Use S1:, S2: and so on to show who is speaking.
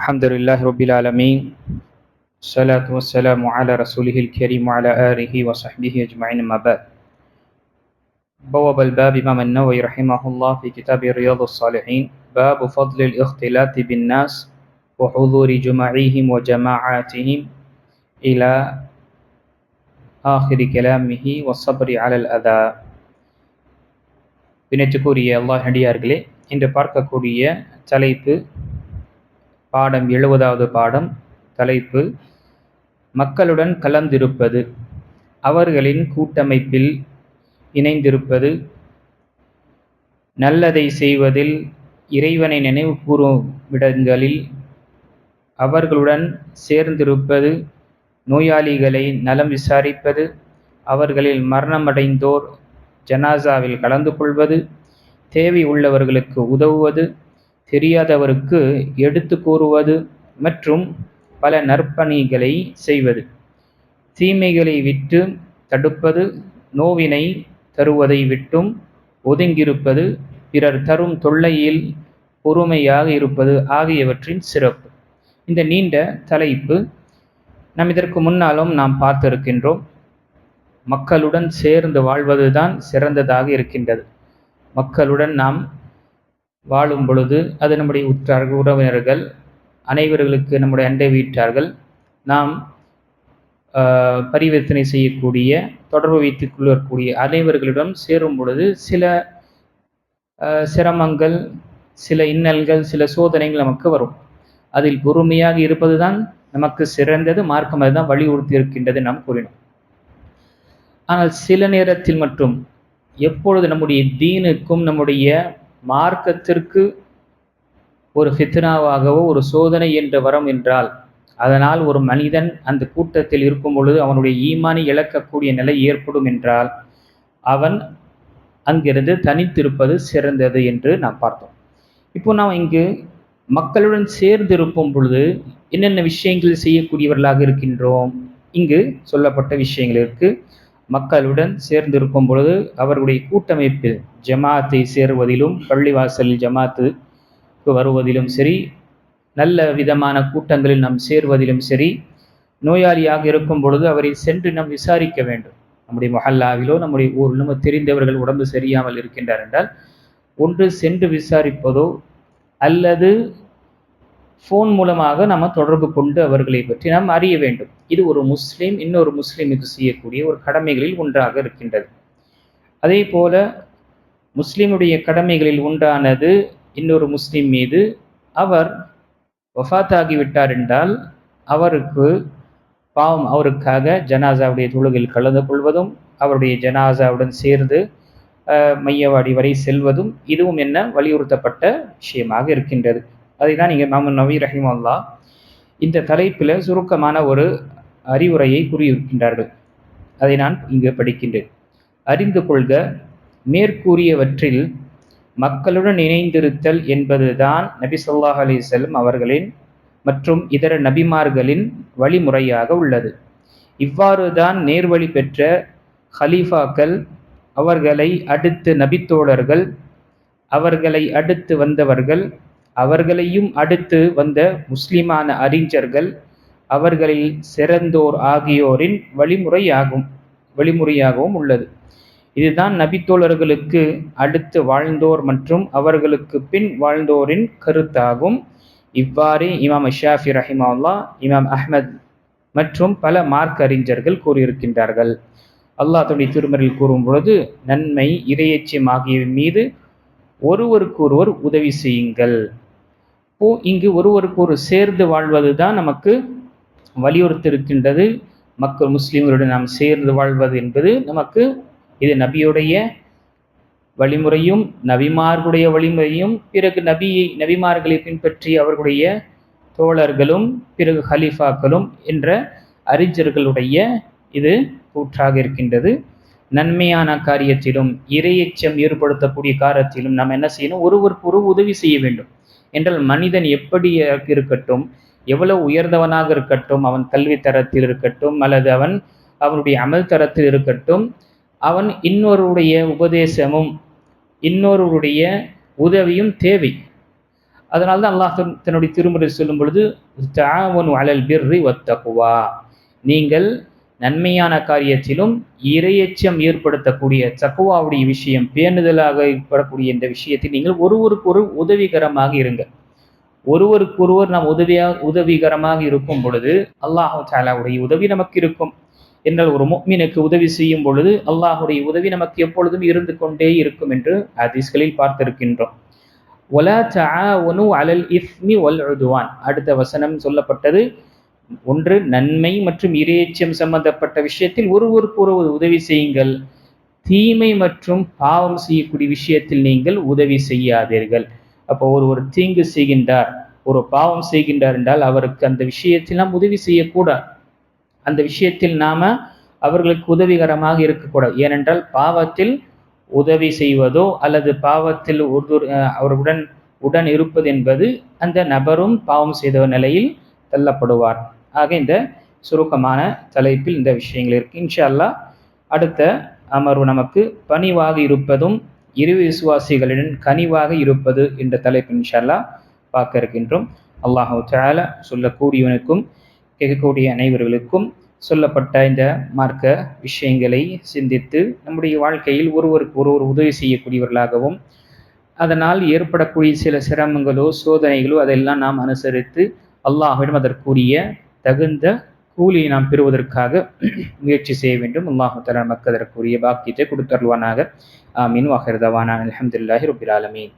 S1: الحمد لله رب العالمين. الصلاة والسلام على رسوله الكريم وعلى آله وصحبه أجمعين. ما بعد. بواب الباب إمام النووي رحمه الله في كتاب رياض الصالحين باب فضل الاختلاط بالناس وحضور جمعهم وجماعاتهم إلى آخر كلامه والصبر على الأذى. பின்னேற்றுக்குரிய அல்லாஹ் அடியார்களே, இன்று பார்க்கக்கூடிய தலைப்பு பாடம் 70வது பாடம். தலைப்பு மக்களுடன் கலந்திருப்பது, அவர்களின் கூட்டமைப்பில் இணைந்திருப்பது, நல்லதை செய்வதில், இறைவனை நினைவு கூறும் இடங்களில் அவர்களுடன் சேர்ந்திருப்பது, நோயாளிகளை நலம் விசாரிப்பது, அவர்களில் மரணமடைந்தோர் ஜனாசாவில் கலந்து கொள்வது, தேவை உள்ளவர்களுக்கு உதவுவது, தெரியாதவருக்கு எடுத்து கூறுவது மற்றும் பல நற்பணிகளை செய்வது, தீமைகளை விட்டு தடுப்பது, நோவினை தருவதை விட்டும் ஒதுங்கியிருப்பது, பிறர் தரும் தொல்லையில் பொறுமையாக இருப்பது ஆகியவற்றின் சிறப்பு. இந்த நீண்ட தலைப்பு நாம் இதற்கு முன்னாலும் நாம் பார்த்திருக்கின்றோம். மக்களுடன் சேர்ந்து வாழ்வதுதான் சிறந்ததாக இருக்கின்றது. மக்களுடன் நாம் வாழும் பொழுது அது நம்முடைய உற்றார்கள், உறவினர்கள், அனைவர்களுக்கு நம்முடைய அண்டை வீட்டார்கள், நாம் பரிவர்த்தனை செய்யக்கூடிய, தொடர்பு வைத்துக் கொள்ளக்கூடிய அனைவர்களிடம் சேரும் பொழுது சில சிரமங்கள், சில இன்னல்கள், சில சோதனைகள் நமக்கு வரும். அதில் பொறுமையாக இருப்பது தான் நமக்கு சிறந்தது. மார்க்கம் அதுதான் வலியுறுத்தி இருக்கின்றது நாம் கூறினோம். ஆனால் சில நேரத்தில் மற்றும் எப்பொழுது நம்முடைய தீனுக்கும் நம்முடைய மார்க்கத்திற்கு ஒரு ஃபித்னாவாகவோ ஒரு சோதனை என்று வரும் என்றால், அதனால் ஒரு மனிதன் அந்த கூட்டத்தில் இருக்கும் பொழுது அவனுடைய ஈமானை இழக்கக்கூடிய நிலை ஏற்படும் என்றால் அவன் அங்கிருந்து தனித்திருப்பது சிறந்தது என்று நாம் பார்த்தோம். இப்போ நாம் இங்கு மக்களுடன் சேர்ந்து இருக்கும் பொழுது என்னென்ன விஷயங்கள் செய்யக்கூடியவர்களாக இருக்கின்றோம்? இங்கு சொல்லப்பட்ட விஷயங்களுக்கு மக்களுடன் சேர்ந்திருக்கும் பொழுது அவர்களுடைய கூட்டமைப்பில் ஜமாத்தை சேருவதிலும், பள்ளிவாசலில் ஜமாத்துக்கு வருவதிலும் சரி, நல்ல விதமான கூட்டங்களில் நாம் சேருவதிலும் சரி, நோயாளியாக இருக்கும் பொழுது அவரை சென்று நாம் விசாரிக்க வேண்டும். நம்முடைய மஹல்லாவிலோ நம்முடைய ஊரிலும் தெரிந்தவர்கள் உடம்பு சரியாமல் இருக்கின்றார் என்றால் ஒன்று சென்று விசாரிப்பதோ அல்லது ஃபோன் மூலமாக நம்ம தொடர்பு கொண்டு அவர்களை பற்றி நாம் அறிய வேண்டும். இது ஒரு முஸ்லீம் இன்னொரு முஸ்லீமுக்கு செய்யக்கூடிய ஒரு கடமைகளில் ஒன்றாக இருக்கின்றது. அதே போல முஸ்லீமுடைய கடமைகளில் ஒன்றானது இன்னொரு முஸ்லீம் மீது அவர் வஃபாத்தாகிவிட்டார் என்றால் அவருக்கு பாவம், அவருக்காக ஜனாசாவுடைய தொழுகையில் கலந்து கொள்வதும், அவருடைய ஜனாசாவுடன் சேர்ந்து மையவாடி வரை செல்வதும் இதுவும் என்ன வலியுறுத்தப்பட்ட விஷயமாக இருக்கின்றது. அதை தான் இங்கே இமாம் நவவி ரஹிமஹுல்லாஹ் இந்த தலைப்பில் சுருக்கமான ஒரு அறிவுரையை கூறியிருக்கின்றார்கள். அதை நான் இங்கு படிக்கின்றேன். அறிந்து கொள்க, மேற்கூறியவற்றில் மக்களுடன் இணைந்திருத்தல் என்பதுதான் நபி ஸல்லல்லாஹு அலைஹி வஸல்லம் அவர்களின் மற்றும் இதர நபிமார்களின் வழிமுறையாக உள்ளது. இவ்வாறு தான் நேர்வழி பெற்ற ஹலீஃபாக்கள், அவர்களை அடுத்து நபித்தோழர்கள், அவர்களை அடுத்து வந்தவர்கள், அவர்களையும் அடுத்து வந்த முஸ்லிமான அறிஞர்கள், அவர்களில் சிறந்தோர் ஆகியோரின் வழிமுறையாகவும் உள்ளது. இதுதான் நபித்தோழர்களுக்கு அடுத்து வாழ்ந்தோர் மற்றும் அவர்களுக்கு பின் வாழ்ந்தோரின் கருத்தாகும். இவ்வாறு இமாம் ஷாஃபி ரஹிமஹுல்லாஹ், இமாம் அஹ்மத் மற்றும் பல மார்க் அறிஞர்கள் கூறியிருக்கின்றார்கள். அல்லாஹ் தன்னுடைய திருமறையில் கூறும் பொழுது, நன்மை, இறையச்சம் ஆகியவை மீது ஒருவருக்கொருவர் உதவி செய்யுங்கள். இங்கு ஒருவருக்கு ஒரு சேர்ந்து வாழ்வது தான் நமக்கு வலியுறுத்திருக்கின்றது. மக்கள் முஸ்லிம்களுடன் நாம் சேர்ந்து வாழ்வது என்பது நமக்கு இது நபியுடைய வழிமுறையும் நபிமார்களுடைய வழிமுறையும், பிறகு நபிமார்களை பின்பற்றி அவர்களுடைய தோழர்களும் பிறகு ஹலீஃபாக்களும் என்ற அறிஞர்களுடைய இது கூற்றாக இருக்கின்றது. நன்மையான காரியத்திலும் இறையச்சம் ஏற்படுத்தக்கூடிய காரியத்திலும் நாம் என்ன செய்யணும்? ஒருவருக்கு ஒரு உதவி செய்ய வேண்டும். என்றால் மனிதன் எப்படி இருக்கட்டும், எவ்வளவு உயர்ந்தவனாக இருக்கட்டும், அவன் கல்வி தரத்தில் இருக்கட்டும் அல்லது அவனுடைய அமல் தரத்தில் இருக்கட்டும், அவன் இன்னொருடைய உபதேசமும் இன்னொருடைய உதவியும் தேவை. அதனால்தான் அல்லாஹ் தன்னுடைய திருமுறை சொல்லும் பொழுது தஆவனு அலல் பிர்ரி வத்தக்வா, நீங்கள் நன்மையான காரியத்திலும் இறையச்சம் ஏற்படுத்தக்கூடிய தக்வாவுடைய விஷயம், பேணுதலாக ஏற்படக்கூடிய இந்த விஷயத்தில் நீங்கள் ஒருவருக்கொரு உதவிகரமாக இருங்கள். ஒருவருக்கொருவர் நாம் உதவிகரமாக இருக்கும் பொழுது அல்லாஹ் தஆலாவுடைய உதவி நமக்கு இருக்கும். என்றால் ஒரு முஃமினுக்கு உதவி செய்யும் பொழுது அல்லாஹுடைய உதவி நமக்கு எப்பொழுதும் இருந்து கொண்டே இருக்கும் என்று ஹதீஸ்களில் பார்த்திருக்கின்றோம். வலா தஆவனு அலல் இஸ்மி வல் உத்வான், அடுத்த வசனம் சொல்லப்பட்டது, ஒன்று நன்மை மற்றும் இறையச்சம் சம்பந்தப்பட்ட விஷயத்தில் ஒருவருக்கு ஒருவர் உதவி செய்யுங்கள், தீமை மற்றும் பாவம் செய்யக்கூடிய விஷயத்தில் நீங்கள் உதவி செய்யாதீர்கள். அப்போ ஒருவர் தீங்கு செய்கின்றார், ஒரு பாவம் செய்கின்றார் என்றால் அவருக்கு அந்த விஷயத்தில் நாம் உதவி செய்யக்கூடாது. அந்த விஷயத்தில் நாம அவர்களுக்கு உதவிகரமாக இருக்கக்கூடாது. ஏனென்றால் பாவத்தில் உதவி செய்வதோ அல்லது பாவத்தில் அவருடன் உடன் இருப்பது என்பது அந்த நபரும் பாவம் செய்த நிலையில் தள்ளப்படுவார். ஆக இந்த சுருக்கமான தலைப்பில் இந்த விஷயங்கள் இருக்கு. இன்ஷா அல்லாஹ் அடுத்த அமர்வு நமக்கு பணிவாக இருப்பதும் இரு விசுவாசிகளுடன் கனிவாக இருப்பது என்ற தலைப்பு இன்ஷா அல்லாஹ் பார்க்க இருக்கின்றோம். அல்லாஹு தஆலா சொல்லக்கூடியவனுக்கும் கேட்கக்கூடிய அனைவர்களுக்கும் சொல்லப்பட்ட இந்த மார்க்க விஷயங்களை சிந்தித்து நம்முடைய வாழ்க்கையில் ஒருவருக்கு ஒருவர் உதவி செய்யக்கூடியவர்களாகவும், அதனால் ஏற்படக்கூடிய சில சிரமங்களோ சோதனைகளோ அதெல்லாம் நாம் அனுசரித்து அல்லாஹ்விடம் அதற்குரிய தகுந்த கூலியை நாம் பெறுவதற்காக முயற்சி செய்ய வேண்டும். அல்லாஹ் தஆலா நமக்கு அதற்குரிய பாக்கியத்தை கொடுத்தருள்வானாக. ஆமீன். வாஹிர் தவானா அல்ஹம்துலில்லாஹி ரப்பில் ஆலமீன்.